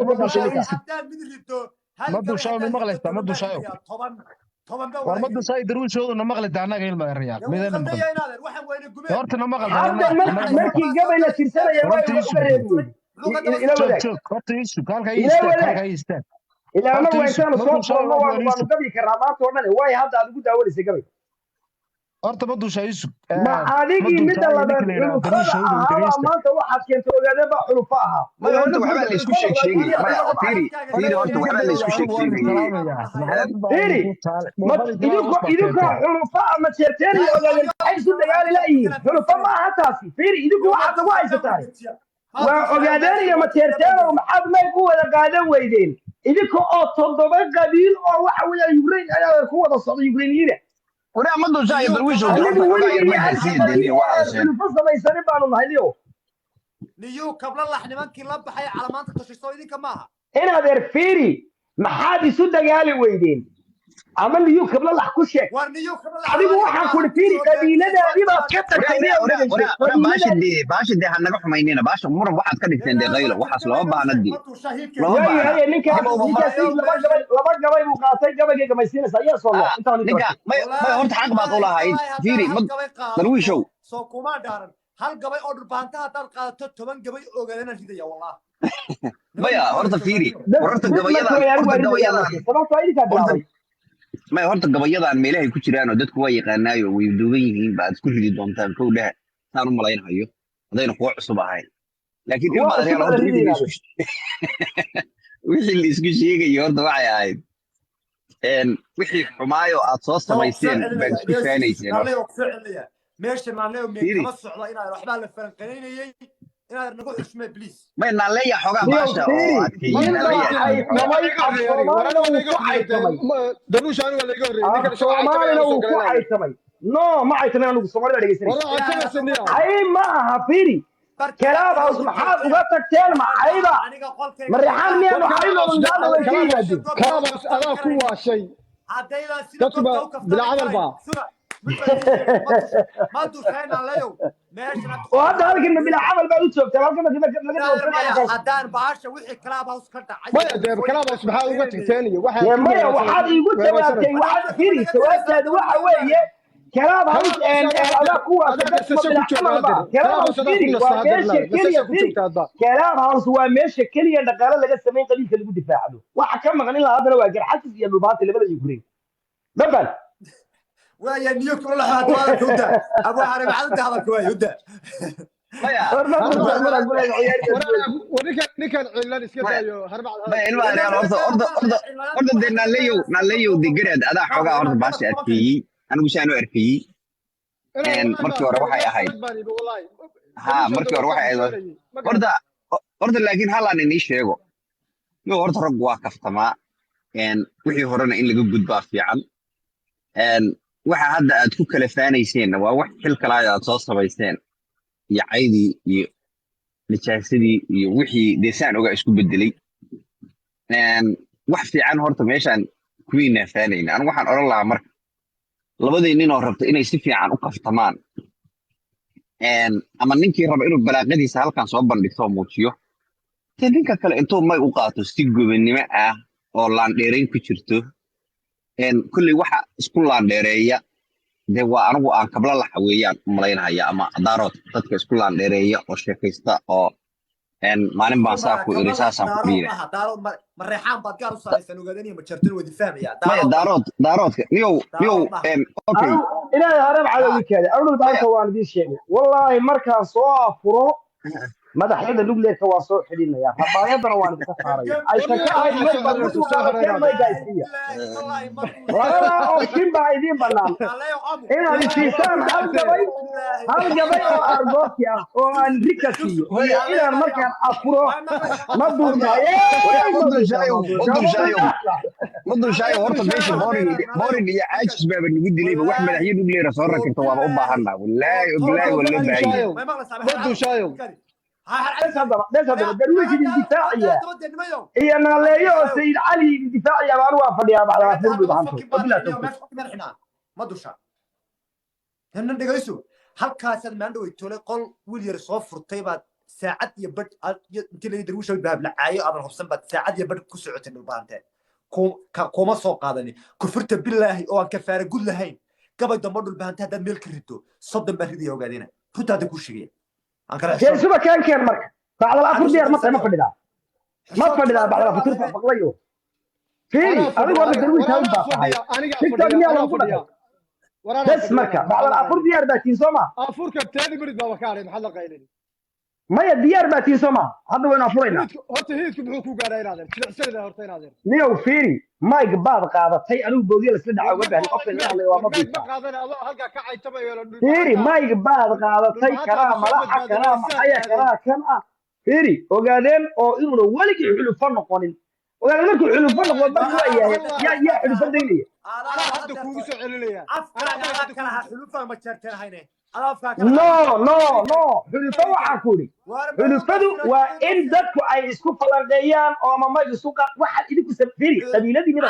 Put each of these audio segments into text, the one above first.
ma dushaa haddaad mid rito hal ma gabay dushaa haddaad ma rito maqlaysaa ma toban baa dushaa ridaya toban baa war ma wada dushaa darwiishoodu na maqli daanaga ilma riyaal wuu midana maqal qaldaya inaadan waxaan weyne gumeen horta na maqal hadda markii gabay la tirsanaya waa uga reebi weyday ila wadaag horta isu halka ila wadaag halka istaag ilaa ma horta waytaan ma soo dushaa foolno waanu gabi karaa maanta oo dhan way hadda aad ugu daawanaysa gabay horta ma dushaa isu ma adigii midda labaad xulufada ahaa maanta waxaad keentay ogaadeen baa xulufa ahaa ما horta waxba la isku sheegay ma fiiri horta waxba la isku fiiri idinka xulufa ama jeerteen iyo ogaadeen waxay isu dagaali layihiin xulufa ma aha taasi fiiri idinku waxaad nagu haysataan waa ogaadeen iyo mateerteen oo maxaad may ku wada qaadan weydeen idinka oo 7 qabiil oo waxa weeye Ukraine ayaa ku wada socda Ukrainiyiin ولا ما ضل شاي درويش فصبيساني بانو نهيو نيو قبل الله احنا ممكن لبحي على منطقه تشيسو idinka maaha ina adeer fiiri maxaad isu dagaali weydeen ama niyo qabla la ku sheeg war niyo qabla adigu waxaan ku fiiri qabiiladaadii baad ka tagtay baashide hanaga xumaynina baasha muran waxaad ka dhigteen deeqaylo waxaas loo baahnadii laba gabay buu qaatay gabayga gamaysiinaysa ayaa soo loo inta ninka may horta xaq baad u lahayd fiiri darwiishow soo kuma dhaaran hal gabay oo dhulbaanta hadaad qaadato 10 gabay ogaadana ridaya wallaah maya horta fiiri horta gabayada ما horta gabayadan meelahay ku jiraan oo dadku way yaqaanaayo way duuban yihiin baad isku ridi doontaan kow dhexe taan u malaynayo hadayna kuwa cusub ahayn laakiin ilma adeer horta wixii la isku sheegayo horta waxay ahayd wixii xumaayo aad soo samaysteen baan isku faanayseen meesha maanleeyo kama socdo inaad waxba la faranqaynayay inaad nagu xushmay please ma naaleeya xogaa baasha oo adkeeyay danuushaan waa laga horeeyay ninka Soomaalina uu ku aytamay no ma aytamay anigu Soomaalida dhageysanay ay ma aha fiiri kalaab hoos maxaad uga tagteen ma ayda marixaan miyaanu ayda undaada way ka yimaadeen kalaabas adaa ku waashay hadayda dadba bilacadal baa ما دوشين عليهم ماشي وهذا هلكن بلا عمل بقى يوتيوب تمام كده حدان باشا وحي كلاب هاوس كدع ما يدير كلاب هاوس maxaa uga tagteen waxa يا ما waxaad igu jawaabtay waxaad firi jawaabtaadu waxa weeye كلاب هاوس انا kuwa كلاب هاوس waa meesha kaliya dhaqaale laga sameyn qadiinka lagu difaacdo waxa ka maqan ilaa hadana waa garxasis iyo dhubaanta labada Ukraine dabal ويا نيوك ولا حد ولا كودا ابو عرب عند هذا كوي هدا ninkan cilan iska daayo harbac ma ilma adeer horta de naleeyo digareed adaa xogaa horta baashi adkeeyay anigu shaanu arkayay markii hore waxay ahayd ha markii hore waxay ahayd horta laakiin halaan inii sheego iyo horta rag waa kaftamaa wixii horena in laga gudbaa fiican waxa hadda aad ku kala faanayseen waa wax xil kale aad soo samayseen iyo caydii iyo nijaasadii iyo wixii deesaan oga isku bedelay wax fiican horta meeshaan kuwiina faanayna anigu waxaan oran lahaa marka labadii nin oo rabta inay si fiican u kaftamaan ama ninkii raba inuu balaaqadiisa halkan soo bandhigto muujiyo ninka kale intuu may u qaato si gobannimo ah oo laandheerayn ku jirto kulli waxa isku laandheereeya de waa anigu aan kabla la xaweeyaan malaynaya ama daarood dadka isku laandheereeya oo sheekaysta oo maalin baan saa ku irisaasaan ku dhiiray daarood ma reexaan baad gaar u saaraysan ogaadaniyo ma jartin wadi fahmaya daaroodka niyow okay ilaahay harab cadawi kaada anigu baanka waan idin sheegay wallahi markaan soo afuro madaxyada lugleerka waa soo xidhinaya rabaayadana waan idinka saaraya aysan ka ahayd meel baan ku saaray may gaaysiya wala oo kimba idin banaan inaad siisaan hal gabay oo argoosi ah oo aan rikasiyo iyo inaan markaan afuro ma duunaye madu shaayo horta meesha boring iyo caajis baaba nagu dilayba wax madaxyo lugleera soo rakirto waaba u baahanaa wallaahi wala baahiye madu shaayo ده درويش الدفاعية هي أنا لا سيد علي الدفاعية ما أروح فديها بعد ما فرد بعنده ما دوشا هن ندقيسو هل كاسد ما عنده يتولى قل ويلير صفر طيبات saacad iyo badh intii la darwiisha baab la caayo adan hubsan bad saacad iyo badh ku socotay dhulbaante kuma soo qaadani kufurta billaahi oo aan kafaara gud lahayn gabay dambe dhulbaante haddaad meel ka rito soddon baa ridiya ogaadina runtaada ku sheegaya aan kala dee suba keen marka bacdal afur diyaar ma tahay ma fadhidaa bacdal afur faqlayo fiiri adigu waa darwiisha u baahay tiktok miyaa lagu dhaqay بس مركب بعد الأفور ديار باتين سوما أفور كبتاني بريد بابا كاري محل قايلين ما يا ديار باتين سوما هذا وين أفورينا هرت هيك بحكوا قاعدين هذا سنة هرتين هذا نيو فيري مايك بعض قاعدة هي أنا بودي لسه دعوة وجه الأفر اللي عليه وما بيجي قاعدين الله هلقا كعي تبي فيري مايك بعض قاعدة هي كلام ملاحة كلام حياة كلام كم فيري وقاعدين أو إنه ولك يحلو فن قانين وقاعدين لكم يحلو فن قانين يا حلو فن ديني أنا حد كوسو عليا أفكار كلها حلوفة ما تشرتها هنا no xulufo waxaa ku yidhi xulufadu waa in dadku ay isku falanqeeyaan oo ama mayg isu waxaad idinku safiri qabiiladiinaba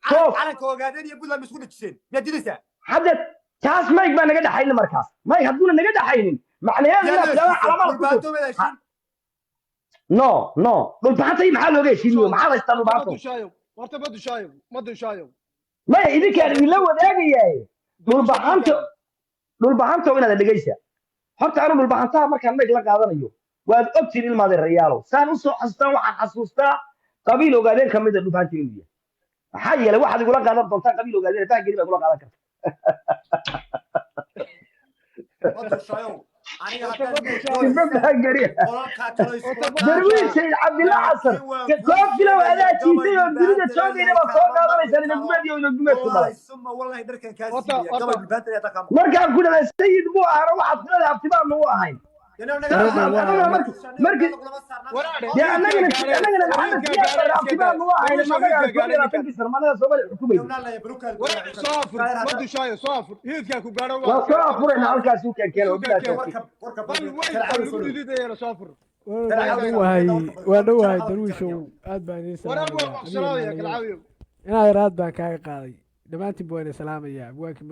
calanka ogaadeen iyo buntland isku dhejiseen miyaad dilaysaa hadda taas mayg baa naga dhaxayna markaas mayg hadduuna naga dhaxaynin macnaheedu inaad tilaaba calamada no dhulbaxantay maxaa looga heshiiniyo maxaad haystaa dhulbaxanto madu shaayo maya idinkaan idinla wadaagayaye dhulbaxanta inaad dhegaysa horta anu dhulbaxantaha markaan mayg la qaadanayo waad ogtiin ilmaade rayaalo saan u soo xasuustaan waxaan xasuustaa qabiil ogaadeen ka mid a dhulbaxanta inuu yahay maxaa yeelay waxaad igula qaadan doontaa qabiil ogaadeen taa geli baa igula qaadan darwiish cabdilla xasan koo filow adaa jiitay oo dunida joogayna baad soo qaadanaysaa inagumeed iyo inagumeedku dhalay markaan ku dhalay sayid buu ahana waxaad ku leedahay abtibaan ma u ahayn waa dhowahay darwiishow aad baan idin salaamaya inaa yar aad baan kaaga qaaday dhammaantiin buu ina salaamaya abwaankii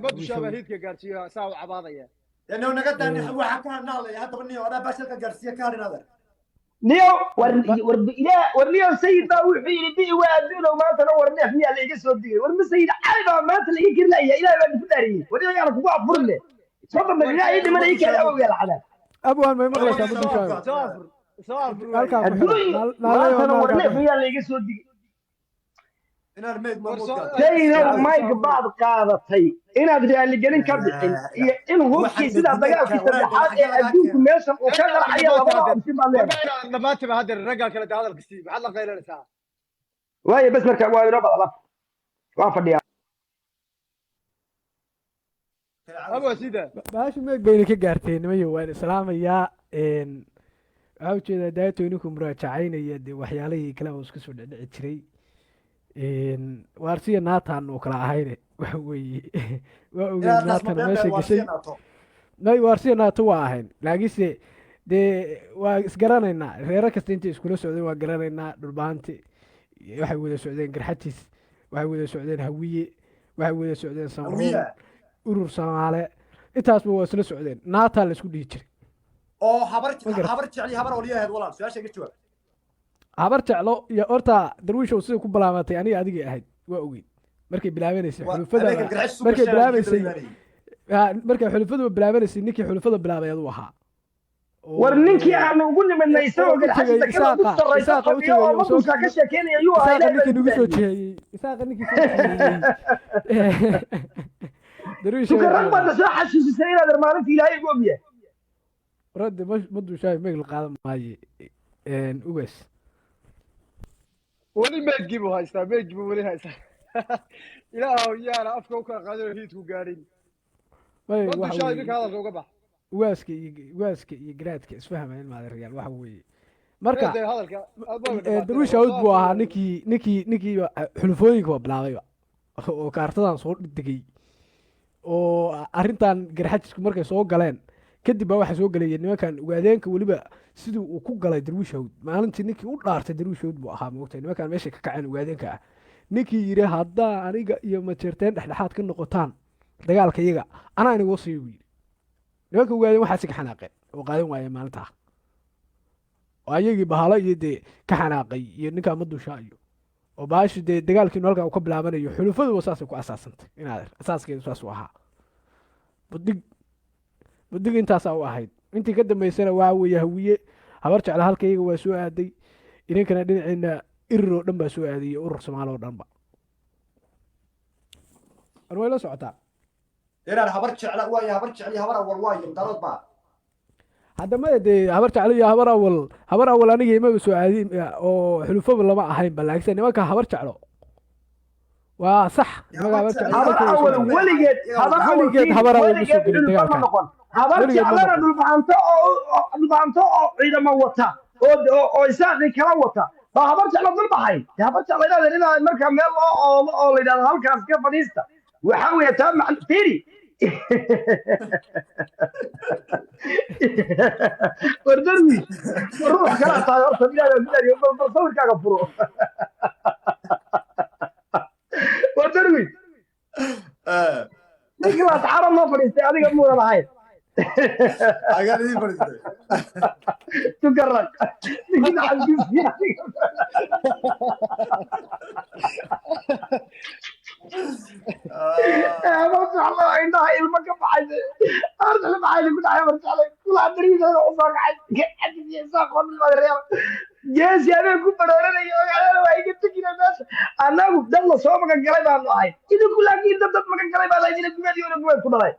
madushaaba hiidka gaarsiiyo saa u cabaadaya لأنه نقدر واحد كان ناضي هذا بني وأنا بس الجرسية كان هذا نيو ورنيو سيد باوحي بي وادونا وما تنور نيح ميا اللي يجسوا الدين ورمي سيد عايبا ما تلاقي كل لا إلى بعد فداري ورنيو يعرف واحد فرله تفضل من لا يدي من يكل أو يلا على أبو ما يمغلس أبو دشاي صافر ما تنور نيح ميا اللي يجسوا الدين سيد مايك بعض قاضتي inaad raali gelin ka bixin iyo in hubkii sida dagaalkii saddexaad ee adduunku meeshan uu ka qarxayo labada option baa leedahay dhamaantiba hadda ragga kale hadalka sii maxaad la qaylanaysaa waayo bas marka waa inoo badala waa fadhiyaa abo sida baashi meeg bayna ka gaarteen nimayo waan islaamayaa waxa u jeedaa daato inuu muraajacaynaya de waxyaalihii kale oo isku soo dhadhici jiray waarsiya naataan oo kala ahayne waxa weeye waa ogeed naatan meesha gashay may waarsiya naato waa ahayn laakiinse dee waa isgaranaynaa reero kasta intay iskula socdeen waa garanaynaa dhulbaanti waxay wada socdeen garxatis waxay wada socdeen hawiye waxay wada socdeen samruun urur soomaale intaasba waa isla socdeen naataa la isku dhihi jiray oo habar jecli habar waliyaheed walaal su-aasha iga jawaab habar jeclo iyo horta darwiishow sida ku balaamatay aniga adigay ahayd waa ogeyd markay bilaabanaysay xulufada markay bilaabaysay markay xulufadu bilaabanaysay ninkii xulufada bilaabay aduu ahaa war ninkii aan ugu nimanay isagoo galxasta kala ugu sarreysa qabiyo oo maduusa ka sheekeynaya yuu ahaa ninkii nagu soo jeeyay isaaqa ninkii soo jeeyay darwiishow sukarag baad soo xasuusisay inaad maalintii ilaahay ugu ogyahay radde ma duushaay meegl qaadan maaye ugaas weli meedgii buu haystaa meedgii buu weli haystaa ilaahow yaana afka u kala qaadano hiidku gaadhin madushaay ninka hadalka uga bax ugaaska iyo garaadka isfahmayn maadareyaal waxa weeye marka darwiish awd buu ahaa ninkii xulufooyinka waa bilaabayba oo kaartadan soo degay oo arrintan garxajisku markay soo galeen kadib baa waxa soo galaya nimankan ugaadeenka weliba sidii uu ku galay darwiish awd maalintii ninkii u dhaartay darwiish awd buu ahaa moogtay nimankan meeshay ka kaceen ugaadeenka ah ninkii yidhi haddaa aniga iyo majeerteen dhexdhexaad ka noqotaan dagaalka iyaga anaa iniga wasiyo buu yidhi nimanka ogaadeen waxaasi ka xanaaqeen oo qaadan waayeen maalintaa oo ayagii bahala iyo dee ka xanaaqay iyo ninka madusha iyo oo baashi dee dagaalkiinu halkaa uu ka bilaabanayo xulufaduba saasay ku asaasantay inaad asaaskeedu saas u ahaa budig intaasaa u ahayd intii ka dambaysana waa weeye hawiye habar jecla halka iyaga waa soo aaday idinkana dhinaciina irir oo dhan baa soo aadayey urur soomaali oo dhanba an way la socotaa inaan habar jecla waayo habar jecli habar awal waayo darood baa hadda maya dee habar jeclo iyo habar awal aniga imaba soo aadin oo xulufaba lama ahaynba laakiinse nimanka habar jeclo waa sax habar awal weligeed habar awal ma soo gelin dagaalka habar jeclana dhulbaanto oo ciidamo wata oo isaaqii kala wata baa habar jeclo dul baxay habar jeclo inaad markaa meel loo oodo oo la yidhahdo halkaas ka fadhiista waxaa weeye taa fiiri wardarwi ruux kala tahay horta bal sawirkaaga furo wardarwi ninkilaas carab noo fadhiistay adiga muunan ahayn agaan idin fadhiistay tukarag ninkii xalkiisiya marjeclo indhaha ilmo ka baxay marjeclo maxay ku dhacay marjeclo kula dariisada u soo kacay geesi habeen ku barooranaya ogaadana waa iga tegina meesha annagu dad la soo magan galay baanu ahay idinku laakiin dad magan galay baa laydina gumeed iyo gumeed ku dhalay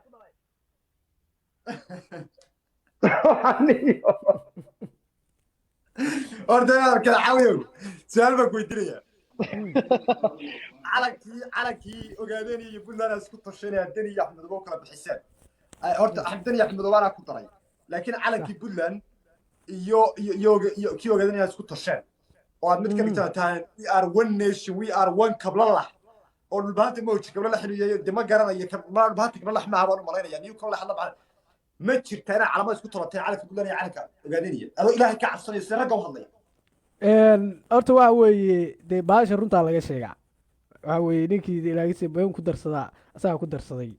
horta kala caawiyo su'aal baan ku weydiinaya calankii ogaadeen iyo buntland isku tashanaya deni iyo axmed oo kala bixiseen horta axmed iyo axmed waana ku daray laakiin calankii buntland iyo kii ogaadeen isku tasheen oo aad mid ka dhigtaan tahay we are one nation we are one kablalah oo dhulbaanta ma oji kablalah xiliyo dima garanayo dhulbaanta kablalah ma habaan u malaynaya niyo kala hadla baa ma jirta inaa calamo isku talatay calanka buntland iyo calanka ogaadeen adoo ilaahay ka cabsanay si ragga u hadlay horta waxa weeye dee baasha runtaa laga sheegaa waxa weeye ninkii ilaagisi bayn ku darsadaa asaga ku darsaday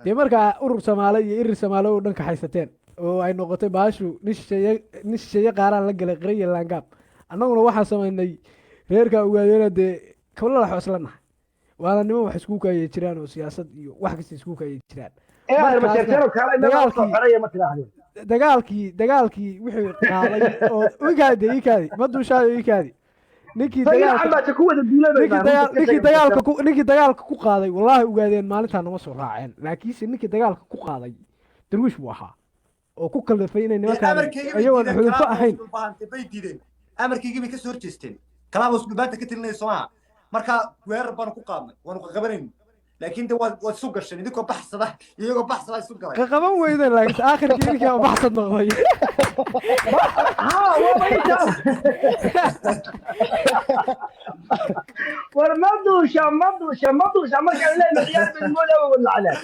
dee markaa urur soomaali iyo irir soomaali oo dhan ka haysateen oo ay noqotay baashu nin shisheeye qaaraan la galay qiraya laangaab annaguna waxaan samaynay reerka ogaadeena dee kablala xoosla nahay waana niman wax isku kaayay jiraan oo siyaasad iyo wax kasta isku kaayay jiraan dagaalkii wixii qaaday oo ikaadi madushaada ikaadi ninkii dagaalka ku qaaday wallaahi ogaadeen maalintaa nama soo raaceen laakiinse ninkii dagaalka ku qaaday darwiish buu ahaa oo ku kallifay inay nimankaan iyagoon xulufo ahayn bay diideen amarkaygii bay ka soo horjeesteen kalaabos dhulbaanta ka tilinaya soomaha markaa weerar baanu ku qaadnay waanu qaqabanayno laakiin de waad isu gasheen idinkoo baxsada iyagoo baxsada isu galay qaqaban weydeen laakiin aakhirkii idinkii baxsad noqday war madusha markaan leena ciyaar bilmooda wadlacnaa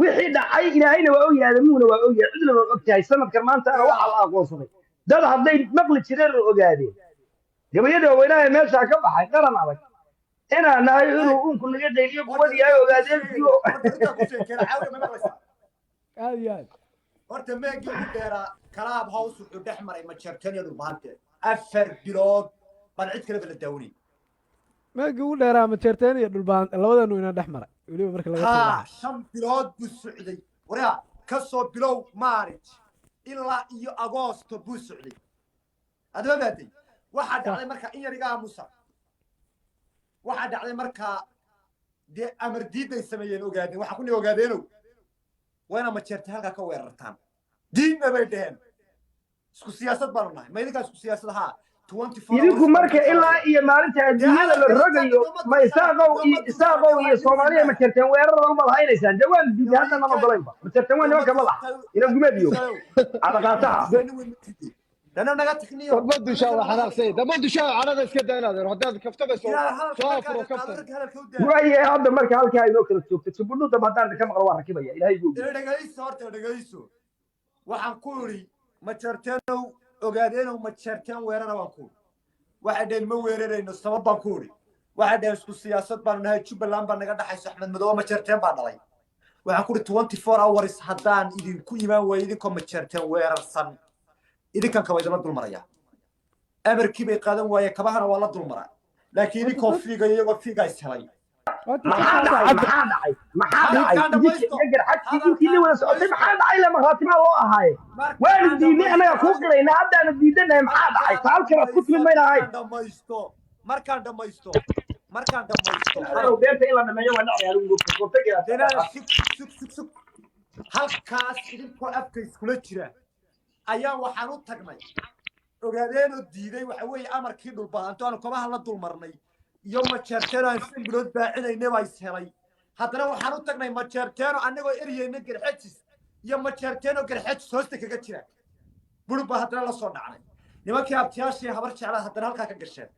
wixii dhacay ilaahayna waa ogyahay aadamuhuna waa ogyahay cidna waa ogtahay sanadkan maanta ana waxaa la aqoonsaday dad hadday maqli jireen oo ogaadeen gabayada waaweynaha meeshaa ka baxay qaran adag inaan nahay inuu unku naga qayliyo kuwad yahay ogaadeen iyo aad iyo aad horta meegii ugu dheeraa kalaab hows wuxuu dhex maray majeerteen iyo dhulbaante 4 bilood baan cid kaleba la daawanay meegii ugu dheeraa majeerteen iyo dhulbaante labadanu inaan dhex maray weliba marka laga haa 5 bilood buu socday waraa ka soo bilow March ilaa iyo Agoosto buu socday adaba baaday waxaa dhacday marka in yariga Musa waxaa dhacday marka dee amar diiday sameeyeen ogaadeen waxa ku ni ogaadeeno wayna ma jeertay halka ka weerartaan diinna bay dhaheen isku siyaasad baan nahay ma idinka isku siyaasad ha 24 idinku marka ilaa iyo maalinta adduunyada la rogayo ma isaaqow iyo Soomaaliya ma jeerteen weerarada u madaxaynaysaan jawaan diid hadda nama golayba ma jeerteen waa nimanka madax ila gumeediyo adaqaataha dana naga tikniyo dabadu shaawa xanaaqsay dabadu shaawa xanaaqay iska daynaadeer haddaad kaftada soo furo kaftan waaye hadda marka halkaa inoo kala joogto jibudhu dab haddaan ka maqlo waa rakibaya ilaahay buu dhagayso horta dhagayso waxaan ku yiri ma jarteeno ogaadeeno ma jarteen weerara waan ku waxa dheen ma weerarayno sabab baan ku yiri waxa dheen isku siyaasad baan nahay Jubbaland baan naga dhaxayso Axmed Madow ma jarteen baan dhalay waxaan ku 24 hours haddaan idinku imaan waayo idinkoo ma jeerteen weerarsan idinkan kaba idama dul maraya amarkii bay qaadan waaye kabahana waa la dul maraa laakiin idinkoo fiigaya iyagoo fiiga is helay maxaa dhacay lama raatimaa loo ahaaye waan diidnay anaga kuu qirayna haddaana diidanahay maxaa dhacay saalkanaad ku timid mayna ahayn markaan dhamaysto beenta in la dhameeyo waa dhacay halkaas idinkoo afka iskula jira ayaa waxaan u tagnay ogaadeenoo diiday waxa weeye amarkii dhulbaanto aanu kabaha la dul marnay iyo majeerteeno aan shan bilood baacinayna baa is helay haddana waxaan u tagnay majeerteeno annagoo eryayna garxajis iyo majeerteeno garxajis hoosta kaga jira burub baa haddana la soo dhacnay nimankii abtiyaashii habar jeclaa haddana halkaa ka gasheen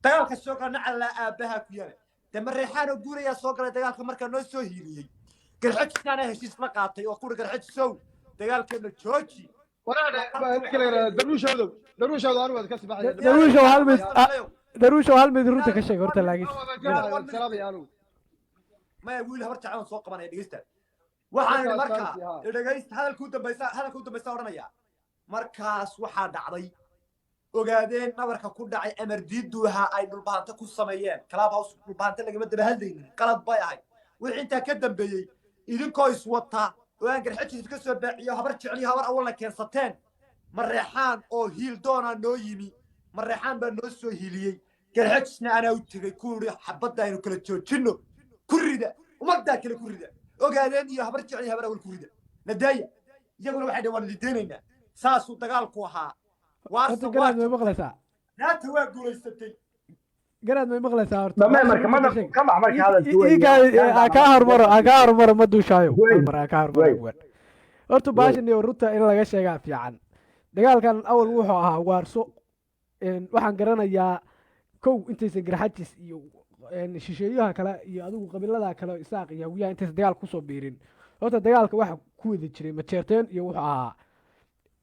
dagaalka soo galna callaa aabbaha ku yale dee mareexaanoo guurayaa soo galay dagaalka markaa noo soo hiiliyey garxajiskaana heshiis la qaatay oo kuri garxajisow dagaalkeena jooji daruushow hal mid runta ka sheeg horta laakiin maya wiil habar jeclaan soo qabanaya dhegeysta waxaan markaa dhegeysta hadalka u dambaysa odhanaya markaas waxaa dhacday ogaadeen nabarka ku dhacay amar diiduuha ay dhulbahanto ku sameeyeen club house dhulbahanto lagama daba hadlaynin qalad bay ahay wixii intaa ka dambeeyey idinkoo iswata oo aan garxajis iska soo baaciyo habar jecliyo habar awalna keensateen mareexaan oo hiil doona noo yimi mareexaan baa noo soo hiiliyey garxajisna anaa u tegey kuuri xabadda aynu kala joojinno ku rida ummaddaa kale ku rida ogaadeen iyo habar jecliyo habar awal ku rida nadaaya iyaguna waxay dhaheen waan lideynaynaa saasuu dagaalku ahaa garaad may maqlaysaa naata waa guulaysatay garaad may maqlaysaa horta dhamee marka kamax marka kaa hormaro ma duushaayo kaa hormaro horta baashan iyo runta in laga sheegaa fiican dagaalkan awal wuxuu ahaa waarso waxaan garanayaa kow intaysan garxajis iyo shisheeyaha kale iyo adigu qabiilada kale isaaq iyo hawiyaha intaysan dagaal kusoo biirin horta dagaalka waxa ku wada jiray majeerteen iyo wuxuu ahaa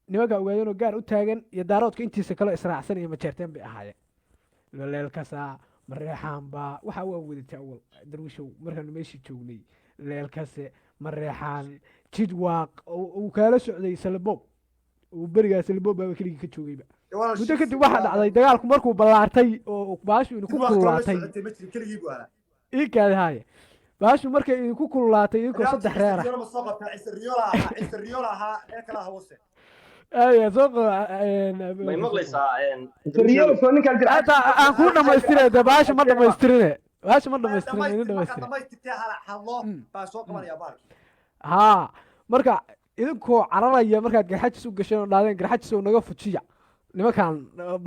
nimanka ogaadeen oo gaar u taagan iyo daaroodka intiisa kale israacsan iyo majeerteen bay ahaayeen leelkasa mareexaanba waxa waa wadatay awal darwishow markaanu meeshii joognay leelkase mareexaan jidwaaq uu kaala socday salbob uu berigaa salbob baa keligii ka joogayba muddo kadib waxaa dhacday dagaalku markuu ballaartay oo baashu idinku kululaatay iikaadahaaye baashu markay idinku kululaatay idinkoo saddex reer may maqlaysaa aan kuu dhamaystire de baasha ma dhamaystirine haa marka idinkoo cararaya markaad garxajis u gasheen oo dhaadeen garxajis oo naga fujiya nimankan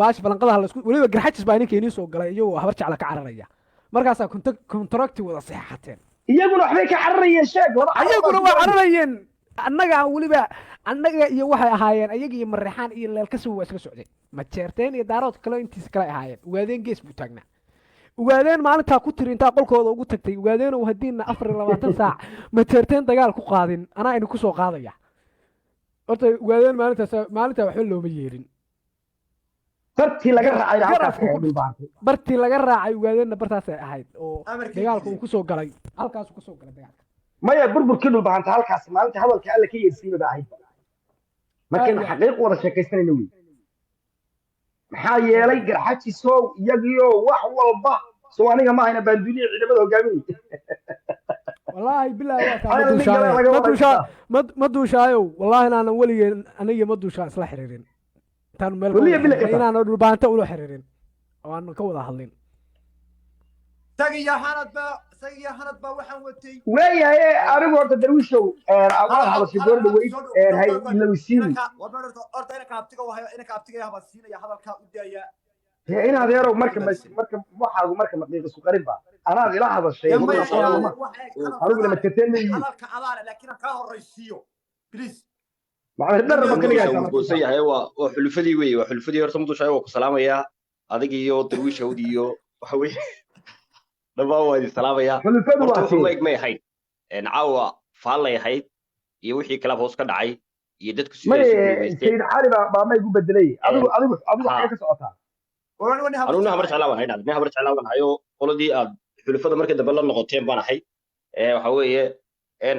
baasha balanqadaha lasku weliba garxajis baa ninka inii soo galay iyagoo habar jecla ka cararaya markaasaa contracti wada seexateen iyaguna waxbay ka cararayeen sheeg iyaguna waa cararayeen annaga iyo waxay ahaayeen ayaga iyo mareexaan iyo leelkasa waa isla socdeen majeerteen iyo daarood kale intiisa kale ahaayeen ugaadeen gees buu taagnaa ugaadeen maalintaa ku tiri intaa qolkooda ugu tagtay ugaadeen haddiina 24 saac majeerteen dagaal ku qaadin anaa idinku soo qaadaya horta ugaadeen maalintaa waxba looma yeerin bartii laga raacay ugaadeenna bartaasay ahayd oo dagaalka uu kusoo galay halkaasuu kasoo galay dagaalka maya burburkii dhulbahanta halkaas maalinta hadalka alla ka yeesiiba baa ahayd markaynu xaqiiq wada sheekaysanayno wey maxaa yeelay garxajisow iyagiyo wax walba soo aniga ma hayna baanduuniya ciidamada hogaaminay wallaahi ma duushaayo wallaahi inaanan weligeen aniga ma duushaa isla xiriirin intaan meel inaanan dhulbahanta ula xiriirin oo aan ka wada hadlin hanad baa waxaan watay weeyahay anigu horta darwishow aad hadashay goor dhaweyd hay lawsiin horta inaka abtiga habaan siinaya hadalkaa u daaya in adeerow marka waxaagu marka maqiiq isku qarin ba anaad ila hadashay aniguna makateen hadalka adaale laakiin aan kaa horraysiiyo please goosan yahay waa xulufadii wey waa xulufadii horta mudushaay waa ku salaamayaa adig iyo darwiishawd iyo waxa weye dhammaan waa idin salaamayaa horta xumayg may ahayd caawa faallay ahayd iyo wixii kalaab hoos ka dhacay iyo dadku sayid cali baa may gu bedelay adigu waxay ka socotaa anuna habar jeclaa waan haydhaa nin habar jeclaa waan hayo qoladii aad xulufada markii dambe la noqoteen baan ahay waxa weeye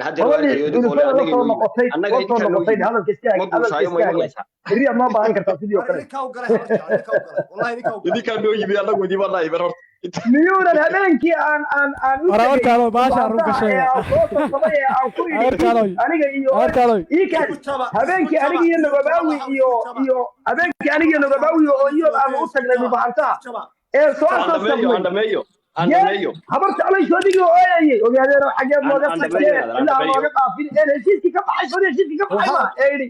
hadda loo arkayo idinku ole annaga inoo yimid annaga idinka noo yimid ma duushaayo ma imanaysaa riya ma baahan kartaa sidoo kale idinka noo yimid annagu idin baa iman horta miyuunan habeenkii aan u wararkaalo baasha run ka sheega aniga iyo habeenkii aniga iyo nababaawi iyo habeenkii aniga iyo nababaawi oo iyo aan u tagnay mubahanta ee soo andameeyo habar jeclay soo dhigi oo eeyay ogaadeen xageed looga tagtay ilaa looga qaafin ee heshiiskii ka baxay soo heshiiskii ka baxay ma eeydi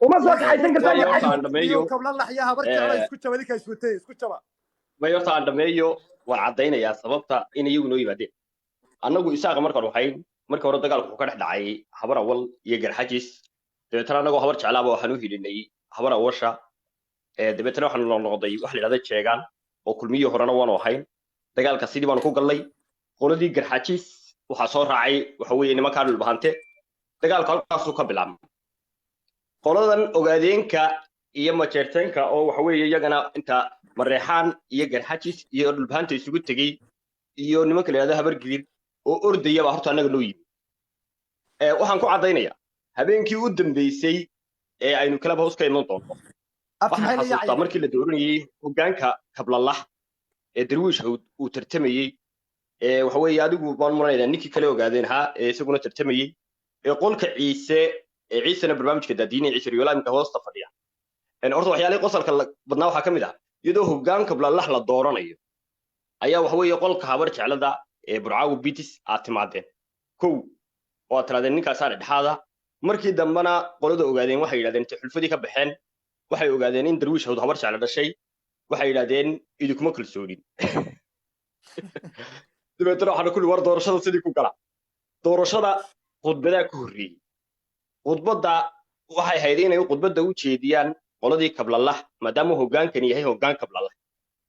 uma soo kaxaysan kartaa andameeyo kablan laxya habar jeclay isku jabadi ka iswatay isku jaba way horta andameeyo waan cadaynayaa sababta in iyagu noo yimaadeen annagu isaaqa markaan waxayn markii hore dagaalku wuxuu ka dhex dhacay habar awal iyo garxajis dabeetana annagoo habar jeclaaba waxaan u hilinay habar awasha dabeetana waxaanu noqday wax la yidhahda jeegaan oo kulmiyii horena waanu ahayn dagaalka sidii baanu ku gallay qoladii garxajis waxaa soo raacay waxa weeye nimankaa dhulbahante dagaalku halkaasuu ka bilaabmay qoladan ogaadeenka iyo majeerteenka oo waxa weeye iyagana inta mareexaan iyo garxajis iyo dhulbahanta isugu tegey iyo nimanka la yidhahdo habar gidir oo ordayaba horta annaga noo yimid waxaan ku caddaynayaa habeenkii u dambeysay ee aynu kalaba hoos ka iman doonto waxaan xasuustaa markii la dooranayey hoggaanka kablalah ee darwiish uu tartamayey waxa weeye adigu baan marayna ninkii kale ogaadeen ha ee isaguna tartamayey ee qolka ciisena barnaamijka daadiinay ciise riyoolaa imika hoosta fadhiya horta waxyaalihii qosalka badnaa waxaa ka mid ah iyadoo hoggaanka kablalah la dooranayo ayaa waxa weeye qolka habar jeclada ee burcaagu bitis aad timaadeen kow oo aad tiraadeen ninkaasaa dhexaada markii dambena qolada ogaadeen waxay yidhahdeen intay xulfadii ka baxeen waxay ogaadeen in darwiish hawd habar jecla dhashay waxay yidhahdeen idinkuma kalsoonin dabeetana waxaana kulli war doorashada sidii ku gala doorashada khudbadaa ka horreeyey khudbadda waxay ahayd inay khudbadda u jeediyaan qoladii kablalah maadaama hoggaankan yahay hoggaan kablalah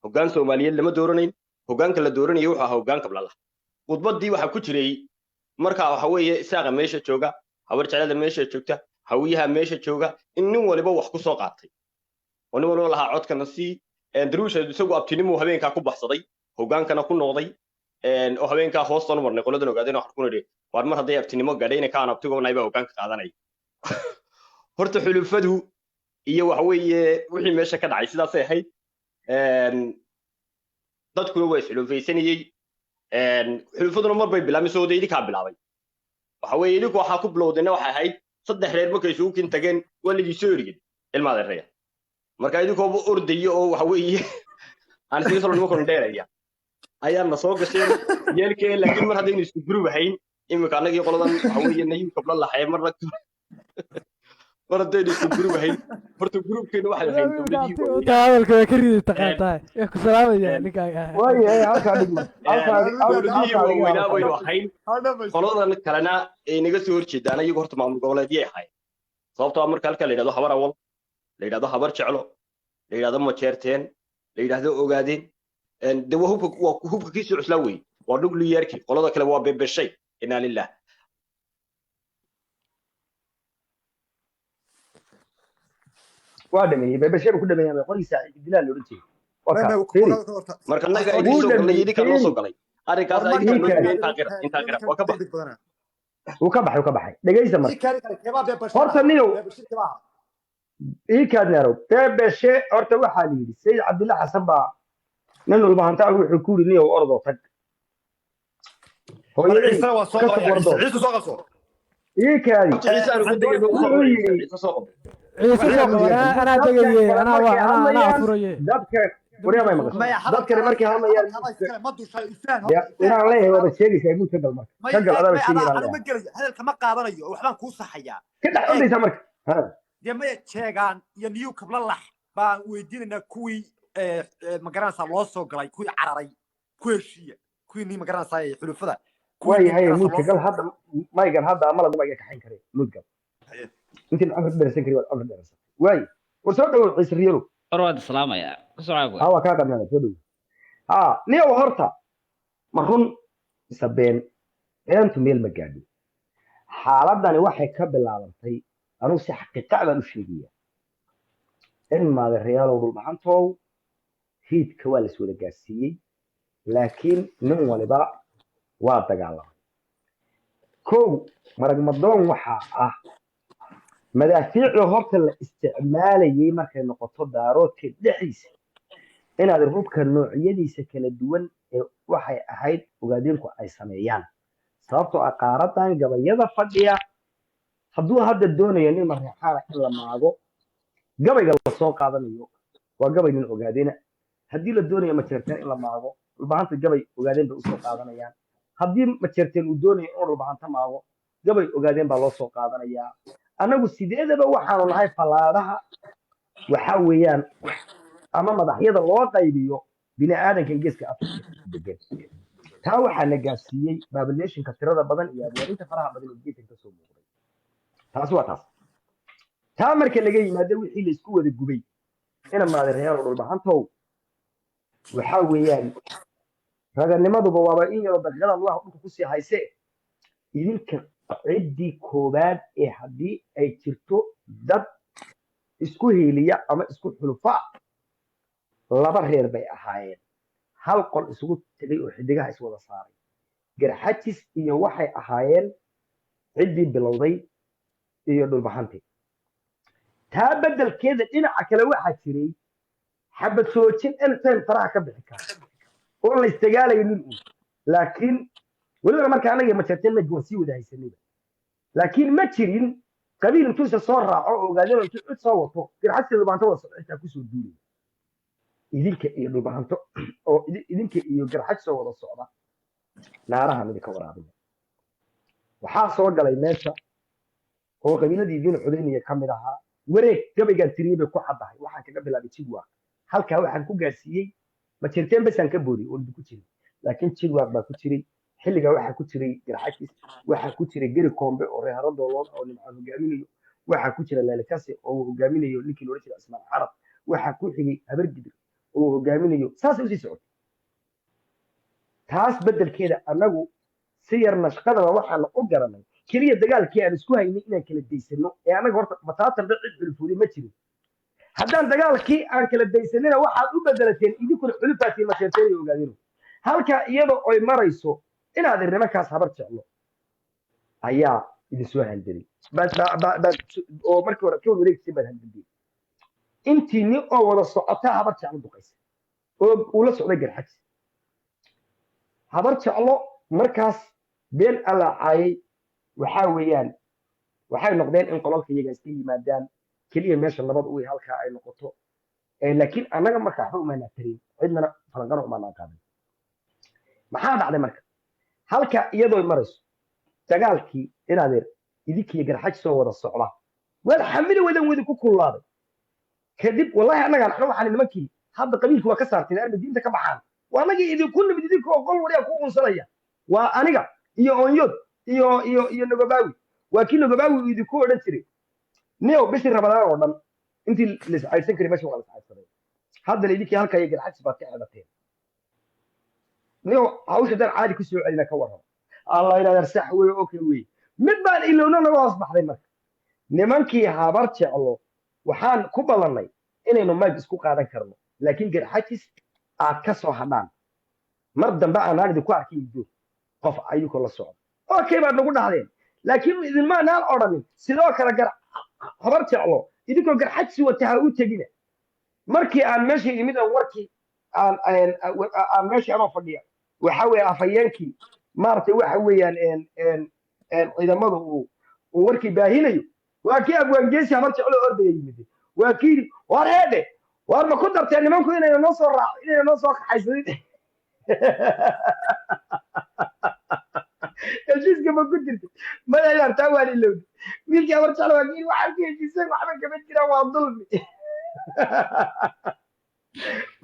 hoggaan soomaaliyeed lama dooranayn hoggaanka la dooranayay wuxuu ahaa hoggaan kablalah khudbaddii waxaa ku jiray markaa waxa weeye isaaqa meesha jooga habar jeclada meesha joogta hawiyaha meesha jooga in nin waliba wax ku soo qaatay oo nin waliba lahaa codkana sii darwiish isagu abtinimuu habeenkaa ku baxsaday hoggaankana ku noqday oo habeenkaa hoostan marnay qoladan ogaadeen waxaan ku nidhi waar mar hadday abtinimo gadhayna kaan abtigoonay baa hoggaanka qaadanaya horta xulufadu iyo waxa weeye wixii meesha ka dhacay sidaasay ahayd dadkuna waa isxulufaysanayey xulufaduna mar bay bilaabmay soo wada idinkaa bilaabay waxa weeye idinku waxaa ku bilowdayna waxay ahayd 3 reer markay isugu kin tageen waa lidii soo ergin ilmaada reer marka idinkooba ordayo oo waxa weeye aan sidii soo nimankan dheeraya ayaana soo gasheen yeelkee laakiin mar haddaynu isku group ahayn imika anagii qoladan waxa weeye nayib kabla laxay marna mar haddaynu isku group ahayn horta groupkeena waxay ahayd dowladii hadalka waa ka ridi taqaantaa yaa ku salaamaya ninkaaga waaye halkaa dhigma dowladii waaweynaa baynu ahayn qoladan kalena ay naga soo horjeedaan iyagu horta maamul goboleedyay ahayd sababtoo marka halka la yidhahdo habar awal la yidhahdo habar jeclo la yidhahdo majeerteen la yidhahdo ogaadeen de waa hubka kiisii cuslaa wey waa nuclearkii qolada kale waa beebeshay inaa lilah waa dhameeyey beebesheeba ku dhameeyay qoriisa dilaa loo dhintay marka naga idin soo galay idinka loo soo galay arrinkaas ay inta qira waa ka baxay uu ka baxay dhageysa marka horta niyow kaadnaro beebeshe horta waxaa la yidhi sayid cabdillah xasan baa nin walba hanta wuxuu ku yidhi niyow ordo tag anaa degaye anaa furaye dadkani markay hadlayaan inaan leeyahay waaba sheegaysaa muu tagal marka tagal adaaba hadalka ma qaadanayo waxbaan kuu saxayaa ka dhex ordaysaa marka dee maya jeegaan iyo niyu kabla lax baan weydiinaynaa kuwii magaranaysaa loo soo galay kuwii cararay ku heshiiya kuwii ni magaranaysaa xulufada waayahay muudgal hadda maygan hadda ama lagu maga kaxayn kare muudgal intii afar dheersan kari waa afar dheersan waay war soo dhawow ciise riyalo warwaad salaamaya ku socaago waa kaa qadnaa soo dhawow niyow horta ma run isa beentu meel ma gaadhin xaaladani waxay ka bilaabantay anugu si xaqiiqa baan u sheegaya in maadereyaalow dhulbaxantoow hiidka waa las wada gaarsiiyey laakiin nin waliba waa dagaalamay كو مرق مدون وحا مدافيع هورتا لا استعمالي markay noqoto daaroodka dhexdiisa inaad rubka noocyadiisa kala duwan ee waxay ahayd ogaadinku ay sameeyaan sababtoo ah qaaradan gabayada fadhiya hadduu hadda doonayo nin marxaala in la maago gabayga la soo qaadanayo waa gabay nin ogaadina haddii la doonayo majeerteen in la maago dhulbahanta gabay ogaadeen bay usoo qaadanayaan haddii majeerteen uu doonayo in dhulbahanta maago gabay ogaadeen baa loo soo qaadanayaa anagu sideedaba waxaanu nahay falaadaha waxa weeyaan ama madaxyada loo qaybiyo bini aadanka geeska afrika degan taa waxaa la gaarsiiyey populationka tirada badan iyo abwaarinta faraha badan oo geeska ka soo muuqday taas waa taas taa marka laga yimaado wixii la isku wada gubay ina maadereeyaan dhulbahantow waxa weeyaan raganimaduba waaba in yaro daqiiqadan wax dhulka ku sii hayse idinka ciddii koobaad ee haddii ay jirto dad isku heeliya ama isku xulufa laba reer bay ahaayeen hal qol isugu tegay oo xidigaha iswada saaray garxajis iyo waxay ahaayeen ciddii bilowday iyo dhulbahanti taa beddelkeeda dhinaca kale waxaa jiray xabad soojin intaan faraha ka bixi kara oo la istagaalaynin laakiin weliba marka anaga majarteen ma sii wada haysanayba laakiin ma jirin qabiil intuusa soo raaco oo ogaadeen intuu cid soo wato garxajis dhulbahanto wada socota kusoo duulay idinka iyo dhulbahanto oo idinka iyo garxajis soo wada socda naaraha mid ka waraabaya waxaa soo galay meesha oo qabiiladii idin xudeynaya ka mid ahaa wareeg gabaygan tiriyay bay ku caddahay waxaan kaga bilaabay jigwaaq halkaa waxaan ku gaarsiiyey ma jirteen basaan ka boodiyey oo ku jiray laakiin jigwaaq baa ku jiray xilligaa waxaa ku jiray garxajis waxaa ku jiray geri koombe oo reer haradoolood oo nimcaan hogaaminayo waxaa ku jira laalekase oo uu hogaaminayo ninkii loola jira ismaan carab waxaa ku xigay habargidir oo hogaaminayo saasay usii socotay taas beddelkeeda annagu si yar nashqadaba waxaana u garanay keliya dagaalkii aan isku haynay inaan kala daysano ee annaga horta bataatan dad cid xulufuuday ma jirin haddaan dagaalkii aan kala daysanina waxaad u bedelateen idinkuna xulufaatiin masheerteen iyo ogaadino halkaa iyadoo ay marayso inaad nimankaas habar jeclo ayaa idin soo handelay oo markii hore kawad wareegtisay baad handelday intii nin oo wada socotaa habar jeclo duqaysa oo uu la socday garxajis habar jeclo markaas been allaacayay waxaa weeyaan waxay noqdeen in qolalka iyaga iska yimaadaan keliya meesha nabad u halkaa ay noqoto laakiin annaga marka waxba umaanaa tarin cidnana falanqana umaanaa qaadan maxaa dhacday marka halka iyadoo marayso dagaalkii inaadeer idinkiiyo garxaj soo wada socda waad xamili wadan wadi ku kululaaday kadib wallahi annagaan waxna waxaan nimankii hadda qabiilku waa ka saartay arma diinta ka baxaan waa anagii idinku nimid idinka oo qol wariya ku unsanaya waa aniga iyo onyood iyo nogobaawi waa kii nogobaawi idinku odhan jiray niyow bishii ramadaan oo dhan intii la iscaydsan karay meesha waa la iscaydsaday haddana idinkii halkaa iyo garxajis baad ka xeelateen niyow hawsha dan caadi ku soo celina ka warrama allah inaadan sax wey okay wey mid baan ilowna naga hoos baxday marka nimankii habar jeclo waxaan ku ballannay inaynu maag isku qaadan karno laakiin garxajis aad ka soo hadhaan mar dambe aanaan idinku arkin iddo qof ayuko la socdo okay baad nagu dhahdeen laakiin idinmaanaan odhanin sidoo kale habar jeclo idinkoo garxajsi wata ha u tegina markii aan meesha yimid aan warkii aan meesha anoo fadhiya waxa weeye afhayeenkii maaragtay waxa weeyaan ciidamada uu warkii baahinayo waa kii abwaangeesi habar jeclo ordaya yimid waa kii war heede war ma ku darteen nimanku inayna noo soo raaco inayna noo soo kaxaysadin heshiiska ma ku jirta madaxyar taa waan ilowday wiilkii habar jeclo waa kii waxaan ku heshiisay waxba kama jiraan waa dulmi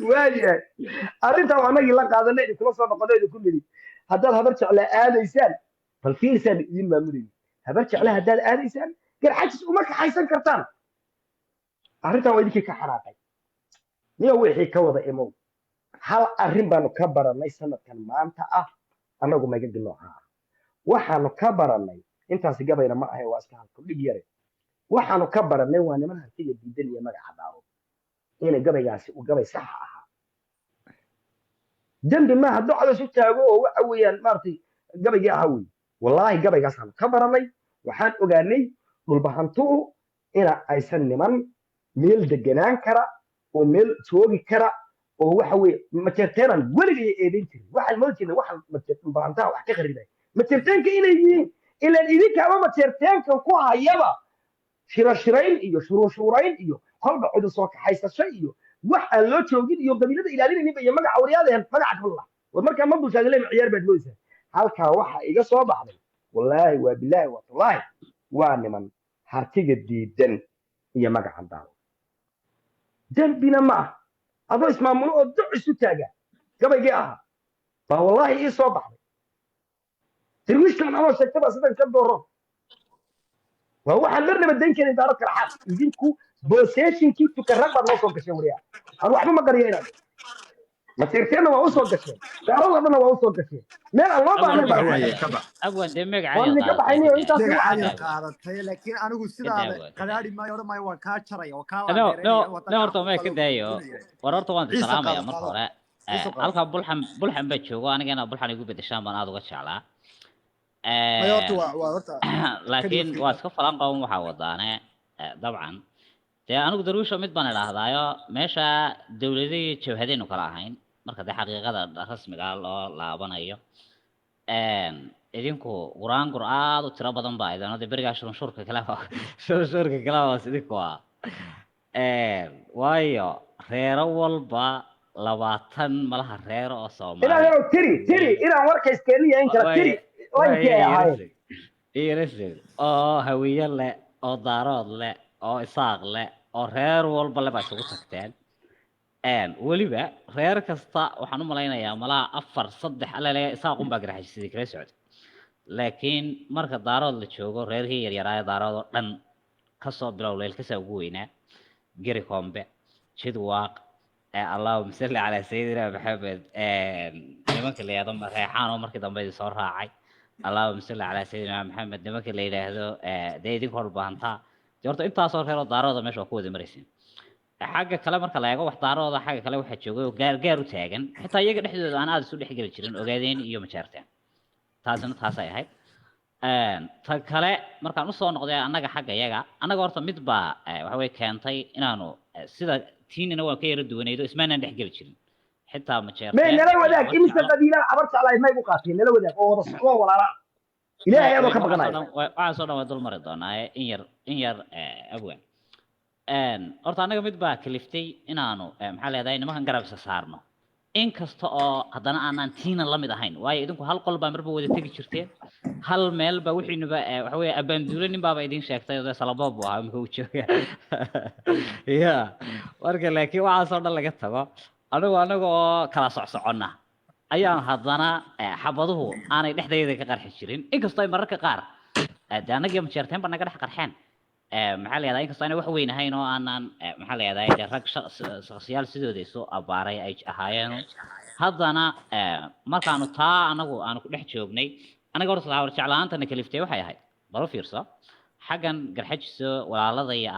waayahay arrintaa anagii la qaadanay idinkula soo noqono idinku nidhi haddaad habar jecla aadaysaan bal fiirsaan idin maamulayni habar jecla haddaad aadaysaan garxajis uma kaxaysan kartaan arrintaa waa idinkii ka xanaaqay niyo wixii ka wada imow hal arrin baanu ka barannay sanadkan maanta ah annagu magagi nooca ah waxaanu ka barannay intaasi gabayna ma ahe waa iska halko dhig yare waxaanu ka barannay waa niman hartiga diidan iyo magaca daaro inay gabaygaasi uu gabay saxa ahaa dembi maaha docdaas u taago oo waxa weeyaan maaragtay gabaygii ahaa wey wallaahi gabaygaasaan ka baranay waxaan ogaanay dhulbahantuu ina aysan niman meel deganaan kara oo meel joogi kara oo waxa weeye majeerteenan weligay eedayn jirin waxaan moodi jirnay waxaan dhulbahantaa wax ka qaribay majeerteenka inay yihiin ilaan idinka ama majeerteenkan ku hayaba shirashirayn iyo shuruushurayn iyo kolba cudur soo kaxaysasho iyo wax aan loo joogin iyo qabiilada ilaalinayninba iyo magaca waryaadeen magaca kallah war markaa ma bulshaada leema ciyaar baad moodaysaa halkaa waxa iga soo baxday wallaahi waa bilaahi waa tallaahi waa niman hartiga diidan iyo magacan daalo dembina ma ah adoo ismaamulo oo duc isu taaga gabaygii ahaa baa wallaahi ii soo baxday tirwishkan anoo sheegtay baa sidan ka dooro waa waxaan marnaba dayn karin daaro kala xaq idinku booseshinkii tukarag baad noo soo gasheen wariyaa aan waxba ma qariyo inaad matirteena waa u soo gasheen daaradana waa u soo gasheen meel aan loo baahnay baa abwan demeg waan ka baxaynay intaas waxaan qaadatay laakiin anigu sidaada qadaari maayo oran maayo waan ka jaray oo ka no horta ma ka daayo war horta waan salaamaya marka hore halka bulxan ba joogo anigana bulxan igu bedeshaan baan aad uga jeclaa laakiin waa iska falan qaban waxaa wadaane dabcan dee anigu darwiisho mid baan idhaahdaayo meesha dowladihii jabhadaynu kala ahayn marka dee xaqiiqada rasmiga loo laabanayo idinku quraangur aad u tiro badan baa idin dee berigaa shurunshuurka kale hoos idinku ah waayo reero walba 20 malaha reero oo Soomaali tiri inaan warkaysteeniyo in kala tiri oo hawiye leh oo daarood leh oo isaaq leh oo reer walba leh baa isugu tagteen weliba reer kasta waxaan u malaynayaa malaha 4-3 alale isaaq un baa garaxaysidii kala socday laakiin marka daarood la joogo reerkii yaryaraaya daarood oo dhan kasoo bilow leelkasa ugu weynaa geri kombe jidwaaq اللهم صل على سيدنا محمد nimanka la yiraahdo reexaan oo markii dambe soo raacay اللهم صل على سيدنا محمد nimanka la yiraahdo deedin kor baanta horta intaas oo reero daarooda meesha ku wada maraysan xagga kale marka la eego wax daarooda xagga kale waxa joogay oo gaar u taagan xitaa iyaga dhexdooda aan aad isu dhex gali jirin ogaadeen iyo majaarteen taas ay ahayd ta kale markaan u soo noqday annaga xagga iyaga annaga horta mid baa waxa way keentay inaanu sida tiinina waa ka yara duwanaydo ismaanaan dhex gali jirin xitaa ma jeer ma nala wadaag imisa qabiilada abar jeclay may u qaateen nala wadaag oo wada socdo walaala ilaahay aad ka baqanay waxaan soo dhawaad dul mari doonaa in yar abwaan horta anaga mid baa kaliftay inaanu maxaa leedahay nimankan garabsa saarno in kasta oo haddana aanan tiina la mid ahayn waayo idinku hal qol baa marba wada tegi jirteen hal meel baa wixiinuba waxa weeye abaanduule nin baaba idin sheegtay oo salaboob buu ahaa imika u jooga ya marka laakiin waxaasoo dhan laga tago anaga oo kala socsoconna ayaan haddana xabaduhu aanay dhexdayda ka qarxi jirin inkastoo ay mararka qaar de annagiyo majeerteen ba naga dhex qarxeen maxaa leedahay inkastoo aanay wax weyn ahayn oo aanan maxaa leedahay de rag shakhsiyaal sidooda isu abbaaray ay ahaayeen haddana markaanu taa anagu aanu ku dhex joognay anaga horta saxaabad jeclaantana kaliftay waxay ahayd baro fiirso xaggan garxajiso walaaladaya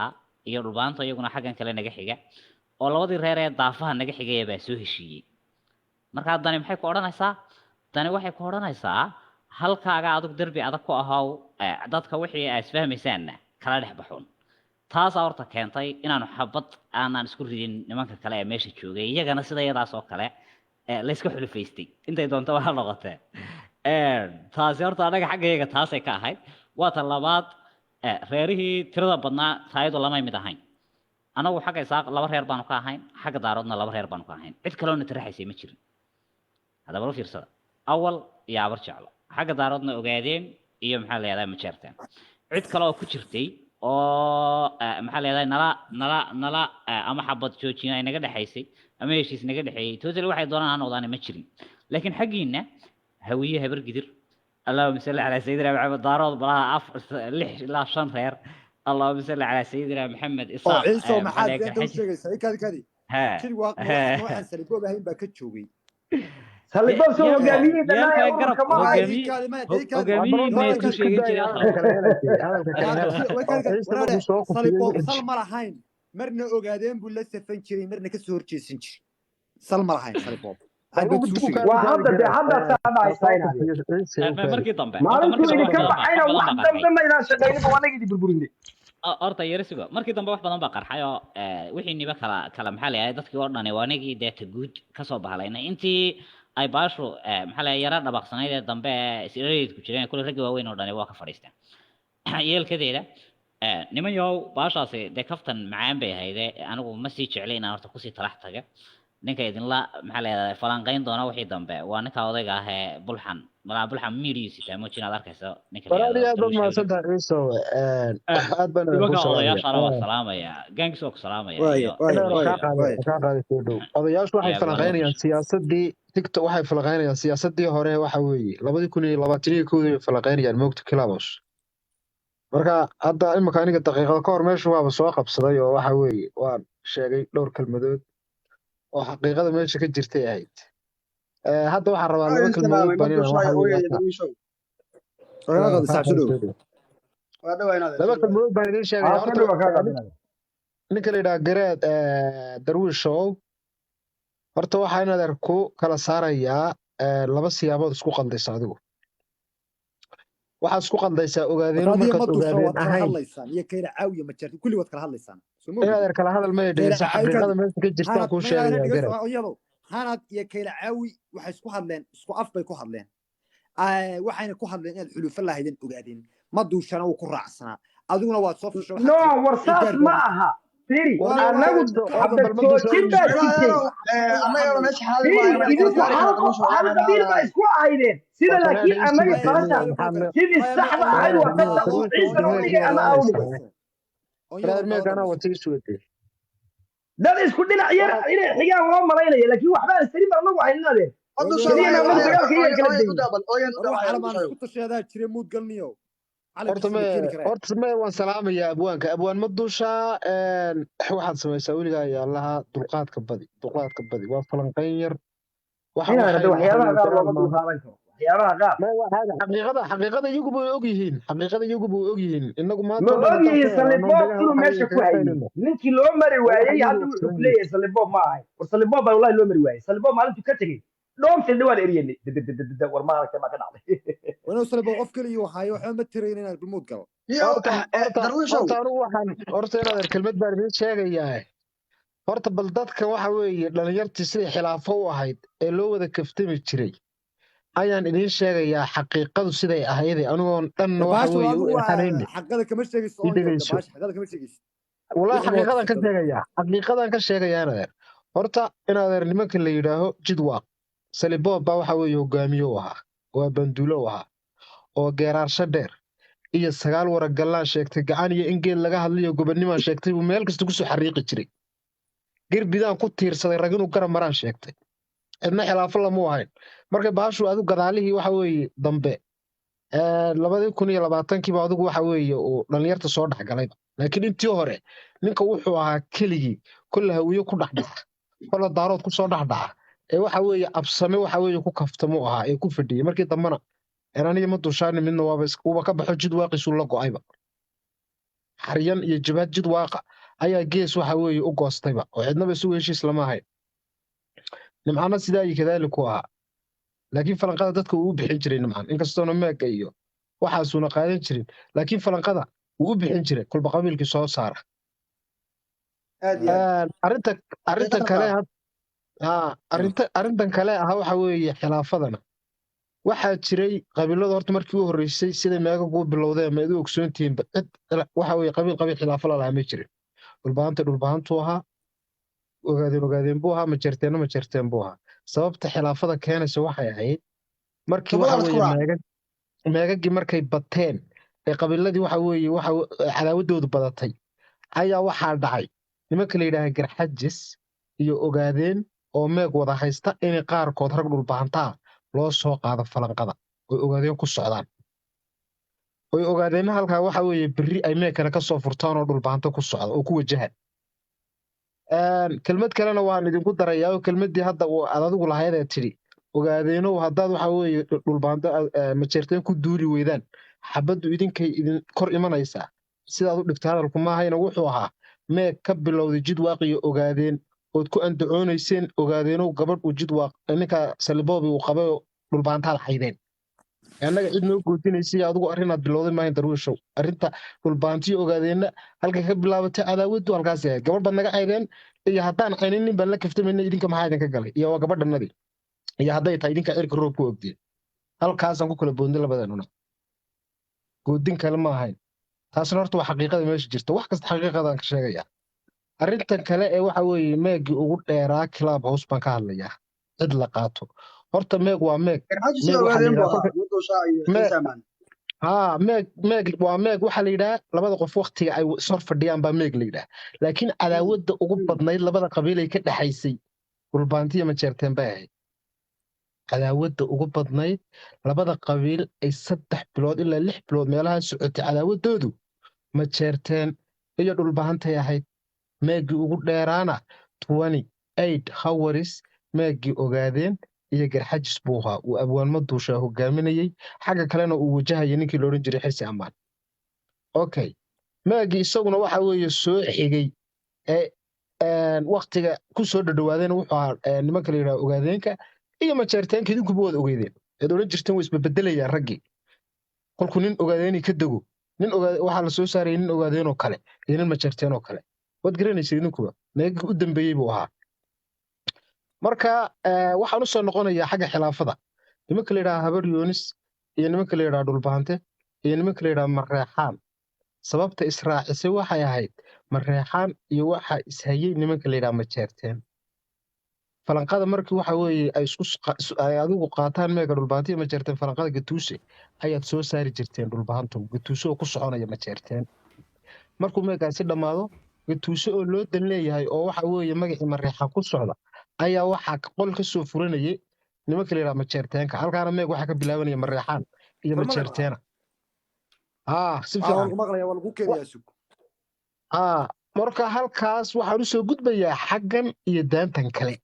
iyo dhulbaanta iyaguna xaggan kale naga xiga oo labadii reer ee daafaha naga xigaya baa soo heshiiyey marka dani maxay ku odhanaysaa dani waxay ku odhanaysaa halkaaga adag derbi adag ku ahow dadka wixii ay isfahmaysaanna kala dhex baxoon taas horta keentay inaanu xabad aanan isku ridin nimanka kale ee meesha joogay iyagana sida iyadaas oo kale la iska xulufaystay intay doonto waa noqotee taasi horta anaga xaggayga taasay ka ahayd waa ta labaad reerihii tirada badnaa taayadu lamay mid ahayn anagu xagga isaaq 2 reer baanu ka ahayn xagga daaroodna 2 reer baanu ka ahayn cid kale oo nataraxaysay ma jirin hadaba la fiirsada awal iyo abar jeclo xagga daaroodna ogaadeen iyo maxaa leedahay ma jeerteen cid kale oo ku jirtay oo maxaa leedahay nala ama xabad joojina ay naga dhaxaysay ama heshiis naga dhaxeeyay total waxay doonaan noqdaan ma jirin laakiin xagiina hawiye habar gidir اللهم صل على سيدنا محمد دارود بلاها 6 إلى 5 reer اللهم صل على سيدنا محمد إصاق عيسى محمد أنت وشجع كذي كل واقع نوع سليبو بهين بكتشوي سليبو سو جميل ده يا كمان جميل ما تشوي كذي سليبو سلم مرحين مرنا أوجادين بولا سفن شري مرنا كسور شيء سنش سلم مرحين سليبو وهذا ده هذا سامع ساينا markii dambe maalintuu idinka baxayna wax dambe ma inaan shaqaynin waa anagii burburinay horta yarisigo markii dambe wax badan baa qarxay oo wixii niba kala maxaa la yahay dadkii oo dhan waa anagii deeta guud ka soo bahalaynay intii ay baashu maxaa la yara dhabaqsanayd ee dambe isreeyid ku jireen kulli ragga waaweyn oo dhan waa ka fadhiisteen yeelkadeeda niman yow baashaasi de kaftan macaan bay ahaydee anigu ma sii jeclay inaan horta kusii talax taga ninka idinla maxaa la yidhahdaa falanqayn doona wixii dambe waa ninka odayga ah ee bulxan malaa bulxan miiriisi taamojin aad arkayso ninka odayaashaana waa salaamaya gaangis waa ku salaamaya odayaashu waxay falanqaynayaan siyaasadii tiktok waxay falanqaynayaan siyaasadii hore waxa weeye 2021 bay falanqaynayaan moogta kilabos marka hadda imika aniga daqiiqada ka hor meesha waaba soo qabsaday oo waxa weeye waan sheegay dhowr kalmadood oo xaqiiqada meesha ka jirtay ahayd hadda waxaan rabaa laba kalmadood baan inaan laba kalmadood baan idin sheegaya ninka la yidhaha gareed darwiishow horta waxaa inaad ku kala saarayaa laba siyaabood isku qaldaysa adigu waxaad isku qaldaysaa ogaadeeno markaad ogaadeen ahayn inaad kala hadal ma dhegeysa xaqiiqada meesha ka jirta ku sheegaya gareed hanad iyo kayla caawi waxay isku hadleen isku af bay ku hadleen waxayna ku hadleen inaad xulufo lahaydeen ogaadeen ma duushana uu ku raacsanaa adiguna waad soo fusho no warsaas ma aha firi anagu hadda joojin baa jirtay qabiil baa isku ahaydeen sida laakiin anaga baasha sidii saxda ahayd waa ka ciisa loo dhigay ama awdhigay dad isku dhinac yar inay xigaan loo malaynaya laakiin waxbaa istarin baa anagu haynaadeen horta me waan salaamayaa abwaan ma duushaa waxaad samaysaa weligaa yaalaha dulqaadka badi waa falanqayn yar xaqiiqada iyaguba way ogyihiin inagu ninkii loo mari waayey hadda wuxuu ku leeyahay salibob ma ahay war salibob baa wallahi loo mari waayey salibob maalintuu ka tegey dhoomtidha waan eryanay war maalinta ma ka dhacday wanuu salibob qof kaliya waxaayo waxba ma tirayn inaad dulmuud galo horta inaad kelmad baan idin sheegayaa horta bal dadka waxa weeye dhalinyartii siday khilaafo u ahayd ee loo wada kaftami jiray ayaan idin sheegayaa xaqiiqadu siday ahayd anigoon dhan waxa weeye u xanaynay xaqada kama sheegayso xaqada kama sheegayso wallahi xaqiiqadan ka sheegayaa inaad horta inaad nimanka la yidhaaho jidwaaq salibob baa waxa weeye hogaamiye u ahaa waa banduulo u ahaa oo geeraarsho dheer iyo 9 waragallaan sheegtay gacan iyo ingeel laga hadlayo gobonnimaan sheegtay buu meel kasta kusoo xariiqi jiray gerbidaan ku tiirsaday rag inuu garab maraan sheegtay cidna khilaafo lamu ahayn markay baashu adigu gadaalihii waxa weeye dambe 2020 baa adigu waxa weeye uu dhalinyarta soo dhexgalayba laakiin intii hore ninka wuxuu ahaa keligii kolle hawiyo ku dhexdhaca kolle daarood ku soo dhexdhaca ee waxa weeye absame waxa weeye ku kaftamo ahaa ee ku fadhiyay markii dambana aniga ma dushaan midna waaba ka baxo jidwaaqiisu la go'ayba xaryan iyo jabhad jidwaaqa ayaa gees waxa weeye u goostayba oo cidnaba isu heshiis lama ahayn nimcana sidaa iyo kadaalika u ahaa laakiin falanqada dadka uu u bixin jiray nimcan inkastoona meega iyo waxaasuuna qaadan jirin laakiin falanqada wuu u bixin jiray kulba qabiilkii soo saara arrintan kale aha waxa weeye khilaafadana waxaa jiray qabiilada horta markii u horreysay siday meega kuu bilowdeen ma idu ogsoontihiin cid waxa weeye qabiil khilaafo la lahaa ma jirin dhulbahantuu ahaa ogaadeen buu ahaa majeerteen buu ahaa sababta khilaafada keenaysa waxay ahayd markii waxa weeye meegagii markay bateen ee qabiiladii waxa weeye cadaawadoodu badatay ayaa waxaa dhacay nimanka la yidhaaha garxajis iyo ogaadeen oo meeg wada haysta inay qaarkood rag dhulbahantaa loo soo qaado falanqada oy ogaadeen ku socdaan oy ogaadeenna halkaa waxa weeye berri ay meeg kale ka soo furtaan oo dhulbahanto ku socda oo ku wajahan kelmad kalena waan idinku darayaa oo kelmaddii hadda aad adigu lahayd ee tidhi ogaadeenow haddaad waxa weeye dhulbahanto majeerteen ku duuli weydaan xabaddu idinkay idin kor imanaysaa sidaad u dhigta hadalku maahayna wuxuu ahaa meeg ka bilowday jidwaaqiyo ogaadeen ood ku andacoonayseen ogaadeenow gabadh uu jid waa ninka saliboobi uu qabay dhulbaantaad xaydeen annaga cid noo gootinaysay adigu arrinaad bilowday maahin darwiishow arrinta dhulbaantiyo ogaadeenna halkay ka bilaabatay cadaawaddu halkaas yahay gabadh baad naga caydeen iyo haddaan caynin nin baan la kaftamayna idinka maxaa idinka galay iyo waa gabadhanadii iyo hadday tahay idinka cirka roob ku ogdeen halkaasaan ku kala boodnay labadeenuna goodin kale ma ahayn taasna horta waa xaqiiqada meesha jirta wax kasta xaqiiqadaan ka sheegayaa arrintan kale ee waxa weeye meegii ugu dheeraa club house baan ka hadlayaa cid la qaato horta meeg waa meeg meeg waa meeg waxaa la yidhaha labada qof waktiga ay ishor fadhiyaan baa meeg la yidhaha laakiin cadaawadda ugu badnayd labada qabiil ay ka dhexaysay dhulbaantiya ma jeerteen bay ahayd cadaawadda ugu badnayd labada qabiil ay 3 bilood ilaa 6 bilood meelaha socotay cadaawaddoodu ma jeerteen iyo dhulbaantay ahayd meegii ugu dheeraana 28 hours meegii ogaadeen iyo garxajis buu ahaa uu abwaanma duushaa hogaaminayay xagga kalena uu wajahaya ninkii la odhan jiray xirsi ammaan okay meegii isaguna waxa weeye soo xigay ee waktiga ku soo dhadhawaadeen wuxuu ahaa nimanka la yidhaha ogaadeenka iyo majeerteenka idinkuba waad ogeydeen eed odhan jirteen way isbabeddelayaan raggii kolkuu nin ogaadeeni ka dego waxaa la soo saarayay nin ogaadeenoo kale iyo nin majeerteenoo kale waad garanaysa idinkuba meegii u dambeeyey buu ahaa marka waxaan u soo noqonayaa xagga khilaafada nimanka la yidhaha habar yoonis iyo nimanka la yidhaha dhulbaante iyo nimanka la yidhaha mareexaan sababta israacisay waxay ahayd mareexaan iyo waxa ishayay nimanka la yidhaha majeerteen falanqada markii waxa weeye ay adigu qaataan meega dhulbaante iyo majeerteen falanqada gatuuse ayaad soo saari jirteen dhulbaanto gatuuse oo ku soconaya majeerteen markuu meegaasi dhammaado gatuuse oo loo dan leeyahay oo waxa weeye magacii mareexaan ku socda ayaa waxaa qol ka soo furanayay nimanka la yidhaha majeerteenka halkaana meeg waxaa ka bilaabanaya mareexaan iyo majeerteena si fiican marka halkaas waxaan u soo gudbayaa xaggan iyo daantan kale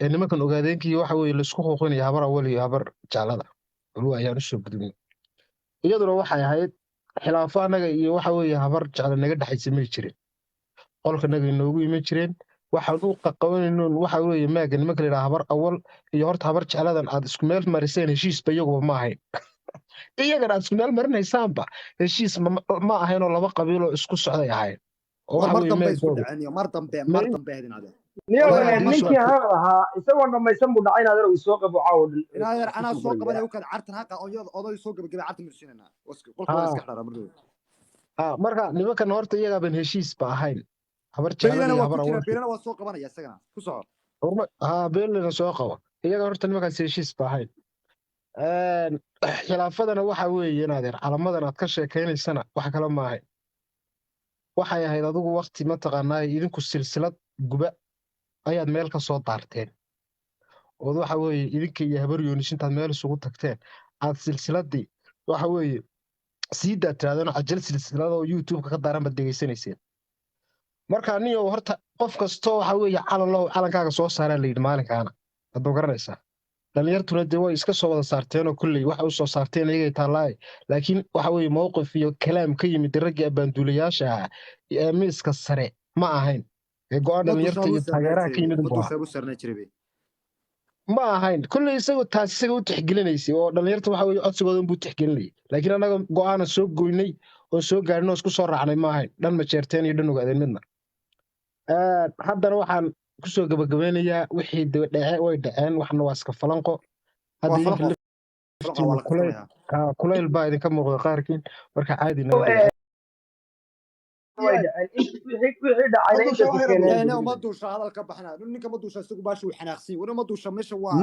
ee nimankan ogaadeenkii waxa weeye laisku quuqinaya habar awal iyo habar jaalada ulu ayaan u soo gudbin iyaduna waxay ahayd khilaafo annaga iyo waxa weeye habar jecla naga dhexaysa may jirin qolkanaga inoogu iman jireen waxaan u qaqabanaynoon waxa weeye maaga nimanka la yidhaha habar awal iyo horta habar jecladan aad isku meel mariseen heshiisba iyaguba ma ahayn iyagan aad isku meel marinaysaanba heshiis ma ahaynoo laba qabiiloo isku socday ahayn ninkii haan ahaa isagoo dhammaysan buu dhacay inaad ii soo qabo caawo anaa soo qabanaya u kale cartan haqa oday soo gabagabay cartan mirsinayna qolka waa iska xidhaa markaa marka nimankan horta iyagaaban heshiisba ahayn habar jeclana waa soo qabanaya isagana ku soco beelina soo qaba iyaga horta nimankaas heshiisba ahayn khilaafadana waxa weeye inaadeer calamadan aad ka sheekaynaysana wax kale ma ahayn waxay ahayd adigu wakti mataqaanaa idinku silsilad guba ayaad meel ka soo daarteen ood waxa weeye idinka iyo habar yoonis intaad meel isugu tagteen aad silsiladii waxa weeye siidaa tiraadeen cajal silsiladoo youtube-ka ka daaran baad degeysanayseen marka niyo horta qof kastoo waxa weeye calanlow calankaaga soo saaraa layidhi maalinkaana hadduu garanaysaa dhalinyartuna dee way iska soo wada saarteenoo kulley waxa u soo saarteen iyagay taallaaye laakiin waxa weeye mowqif iyo kalaam ka yimid raggii abbaanduulayaasha ahaa ee miiska sare ma ahayn ee go-aan dhalinyarta iyo taageeraha ka yimid ma ahayn kulley isagu taas isaga u tixgelinaysay oo dhalinyarta waxa weeye codsigooda unbuu tixgelinayay laakiin annaga go-aana soo goynay oo soo gaadhin oo isku soo raacnay ma ahayn dhan majeerteen iyo dhan ogaadeen midna haddana waxaan kusoo gabagabeynayaa wixii dhece way dhaceen waxna waa iska falanqo kulayl baa idinka muuqda qaarkiin marka caadi ma duusha hadal ka baxna ninka ma duusha isagu baashi uu xanaaqsan wani ma duusha meesha waa